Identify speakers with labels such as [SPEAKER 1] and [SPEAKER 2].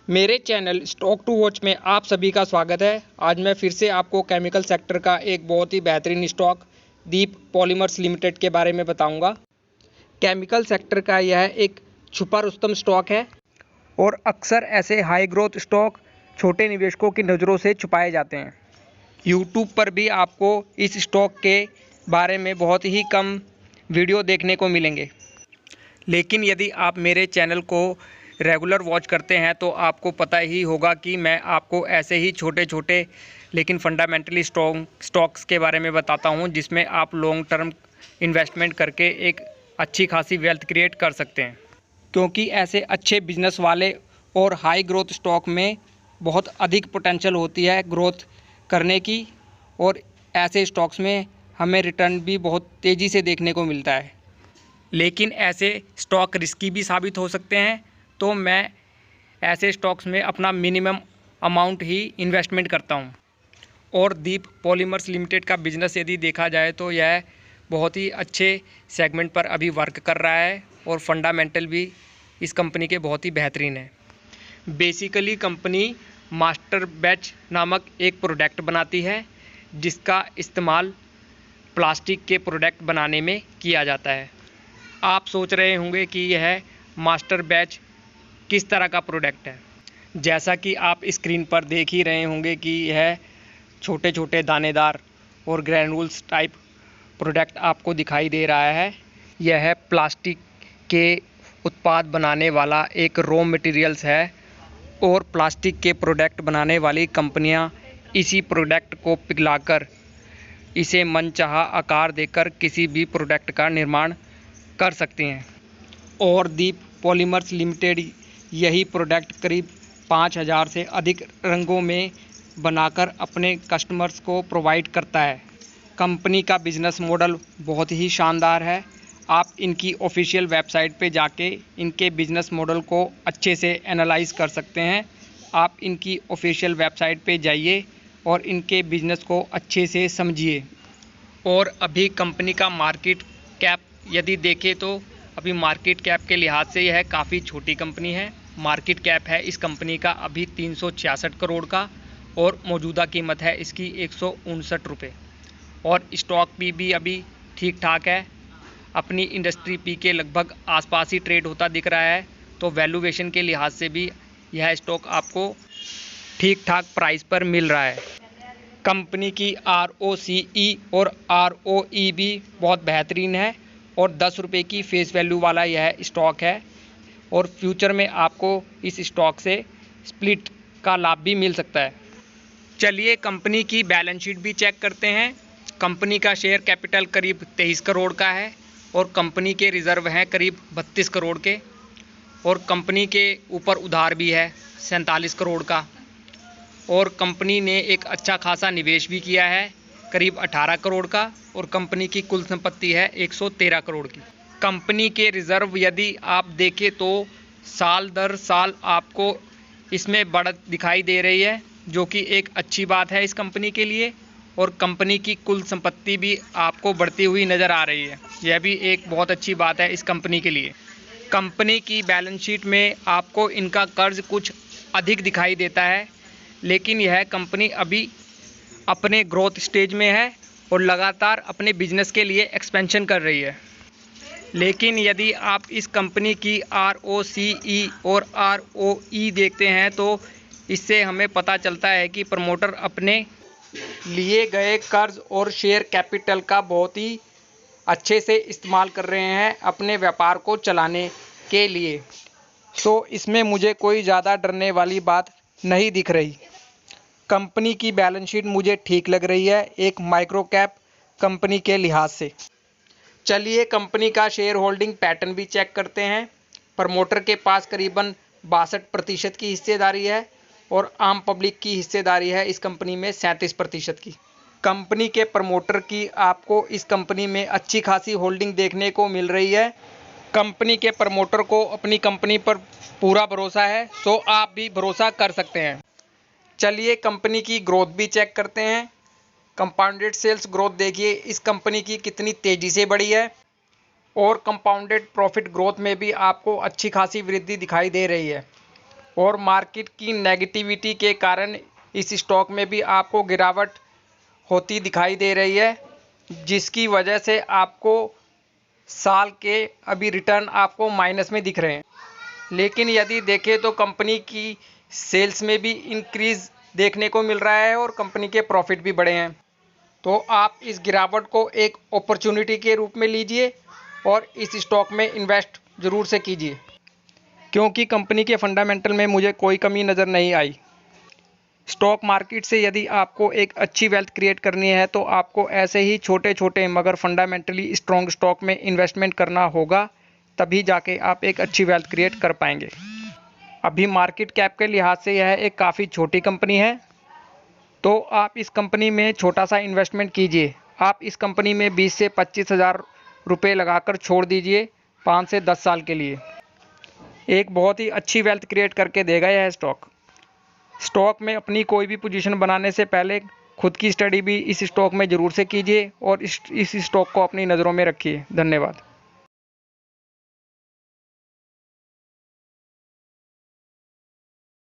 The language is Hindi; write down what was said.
[SPEAKER 1] मेरे चैनल स्टॉक टू वॉच में आप सभी का स्वागत है। आज मैं फिर से आपको केमिकल सेक्टर का एक बहुत ही बेहतरीन स्टॉक दीप पॉलीमर्स लिमिटेड के बारे में बताऊंगा। केमिकल सेक्टर का यह एक छुपा रुस्तम स्टॉक है और अक्सर ऐसे हाई ग्रोथ स्टॉक छोटे निवेशकों की नज़रों से छुपाए जाते हैं। यूट्यूब पर भी आपको इस स्टॉक के बारे में बहुत ही कम वीडियो देखने को मिलेंगे, लेकिन यदि आप मेरे चैनल को रेगुलर वॉच करते हैं तो आपको पता ही होगा कि मैं आपको ऐसे ही छोटे छोटे लेकिन फंडामेंटली स्टॉक्स के बारे में बताता हूं, जिसमें आप लॉन्ग टर्म इन्वेस्टमेंट करके एक अच्छी खासी वेल्थ क्रिएट कर सकते हैं। क्योंकि ऐसे अच्छे बिजनेस वाले और हाई ग्रोथ स्टॉक में बहुत अधिक पोटेंशियल होती है ग्रोथ करने की, और ऐसे स्टॉक्स में हमें रिटर्न भी बहुत तेज़ी से देखने को मिलता है। लेकिन ऐसे स्टॉक रिस्की भी साबित हो सकते हैं, तो मैं ऐसे स्टॉक्स में अपना मिनिमम अमाउंट ही इन्वेस्टमेंट करता हूं। और दीप पॉलीमर्स लिमिटेड का बिज़नेस यदि देखा जाए तो यह बहुत ही अच्छे सेगमेंट पर अभी वर्क कर रहा है और फंडामेंटल भी इस कंपनी के बहुत ही बेहतरीन है। बेसिकली कंपनी मास्टर बैच नामक एक प्रोडक्ट बनाती है, जिसका इस्तेमाल प्लास्टिक के प्रोडक्ट बनाने में किया जाता है। आप सोच रहे होंगे कि यह मास्टर बैच किस तरह का प्रोडक्ट है। जैसा कि आप स्क्रीन पर देख ही रहे होंगे कि यह छोटे छोटे दानेदार और ग्रैन्यूल्स टाइप प्रोडक्ट आपको दिखाई दे रहा है। यह प्लास्टिक के उत्पाद बनाने वाला एक रॉ मटेरियल्स है और प्लास्टिक के प्रोडक्ट बनाने वाली कंपनियां इसी प्रोडक्ट को पिघलाकर इसे मनचाहा आकार देकर किसी भी प्रोडक्ट का निर्माण कर सकती हैं। और दीप पॉलीमर्स लिमिटेड यही प्रोडक्ट करीब 5000 से अधिक रंगों में बनाकर अपने कस्टमर्स को प्रोवाइड करता है। कंपनी का बिजनेस मॉडल बहुत ही शानदार है। आप इनकी ऑफिशियल वेबसाइट पे जाके इनके बिजनेस मॉडल को अच्छे से एनालाइज कर सकते हैं। आप इनकी ऑफिशियल वेबसाइट पे जाइए और इनके बिजनेस को अच्छे से समझिए। और अभी कंपनी का मार्केट कैप यदि देखें तो अभी मार्केट कैप के लिहाज से यह काफ़ी छोटी कंपनी है। मार्केट कैप है इस कंपनी का अभी 366 करोड़ का और मौजूदा कीमत है इसकी 159 रुपये। और स्टॉक भी अभी ठीक ठाक है, अपनी इंडस्ट्री पी के लगभग आसपास ही ट्रेड होता दिख रहा है। तो वैल्यूएशन के लिहाज से भी यह स्टॉक आपको ठीक ठाक प्राइस पर मिल रहा है। कंपनी की ROCE और ROE भी बहुत बेहतरीन है और 10 रुपये की फेस वैल्यू वाला यह स्टॉक है। और फ्यूचर में आपको इस स्टॉक से स्प्लिट का लाभ भी मिल सकता है। चलिए कंपनी की बैलेंस शीट भी चेक करते हैं। कंपनी का शेयर कैपिटल करीब 23 करोड़ का है और कंपनी के रिज़र्व हैं करीब 32 करोड़ के, और कंपनी के ऊपर उधार भी है 47 करोड़ का। और कंपनी ने एक अच्छा खासा निवेश भी किया है करीब 18 करोड़ का, और कंपनी की कुल संपत्ति है 113 करोड़ की। कंपनी के रिज़र्व यदि आप देखें तो साल दर साल आपको इसमें बढ़त दिखाई दे रही है, जो कि एक अच्छी बात है इस कंपनी के लिए। और कंपनी की कुल संपत्ति भी आपको बढ़ती हुई नज़र आ रही है, यह भी एक बहुत अच्छी बात है इस कंपनी के लिए। कंपनी की बैलेंस शीट में आपको इनका कर्ज कुछ अधिक दिखाई देता है, लेकिन यह कंपनी अभी अपने ग्रोथ स्टेज में है और लगातार अपने बिजनेस के लिए एक्सपेंशन कर रही है। लेकिन यदि आप इस कंपनी की ROCE और ROE देखते हैं तो इससे हमें पता चलता है कि प्रमोटर अपने लिए गए कर्ज और शेयर कैपिटल का बहुत ही अच्छे से इस्तेमाल कर रहे हैं अपने व्यापार को चलाने के लिए। तो इसमें मुझे कोई ज़्यादा डरने वाली बात नहीं दिख रही। कंपनी की बैलेंस शीट मुझे ठीक लग रही है एक माइक्रो कैप कंपनी के लिहाज से। चलिए कंपनी का शेयर होल्डिंग पैटर्न भी चेक करते हैं। प्रमोटर के पास करीबन 62% की हिस्सेदारी है और आम पब्लिक की हिस्सेदारी है इस कंपनी में 37% की। कंपनी के प्रमोटर की आपको इस कंपनी में अच्छी खासी होल्डिंग देखने को मिल रही है। कंपनी के प्रमोटर को अपनी कंपनी पर पूरा भरोसा है, सो आप भी भरोसा कर सकते हैं। चलिए कंपनी की ग्रोथ भी चेक करते हैं। कंपाउंडेड सेल्स ग्रोथ देखिए इस कंपनी की कितनी तेज़ी से बढ़ी है, और कंपाउंडेड प्रॉफिट ग्रोथ में भी आपको अच्छी खासी वृद्धि दिखाई दे रही है। और मार्केट की नेगेटिविटी के कारण इस स्टॉक में भी आपको गिरावट होती दिखाई दे रही है, जिसकी वजह से आपको साल के अभी रिटर्न आपको माइनस में दिख रहे हैं। लेकिन यदि देखें तो कंपनी की सेल्स में भी इंक्रीज देखने को मिल रहा है और कंपनी के प्रॉफिट भी बढ़े हैं। तो आप इस गिरावट को एक अपॉर्चुनिटी के रूप में लीजिए और इस स्टॉक में इन्वेस्ट ज़रूर से कीजिए, क्योंकि कंपनी के फंडामेंटल में मुझे कोई कमी नज़र नहीं आई। स्टॉक मार्केट से यदि आपको एक अच्छी वेल्थ क्रिएट करनी है तो आपको ऐसे ही छोटे छोटे मगर फंडामेंटली स्ट्रॉन्ग स्टॉक में इन्वेस्टमेंट करना होगा, तभी जाके आप एक अच्छी वेल्थ क्रिएट कर पाएंगे। अभी मार्केट कैप के लिहाज से यह एक काफ़ी छोटी कंपनी है, तो आप इस कंपनी में छोटा सा इन्वेस्टमेंट कीजिए। आप इस कंपनी में 20 से 25 हज़ार रुपये लगाकर छोड़ दीजिए 5 से 10 साल के लिए। एक बहुत ही अच्छी वेल्थ क्रिएट करके देगा यह स्टॉक में अपनी कोई भी पोजीशन बनाने से पहले खुद की स्टडी भी इस स्टॉक में ज़रूर से कीजिए और इस स्टॉक को अपनी नज़रों में रखिए। धन्यवाद।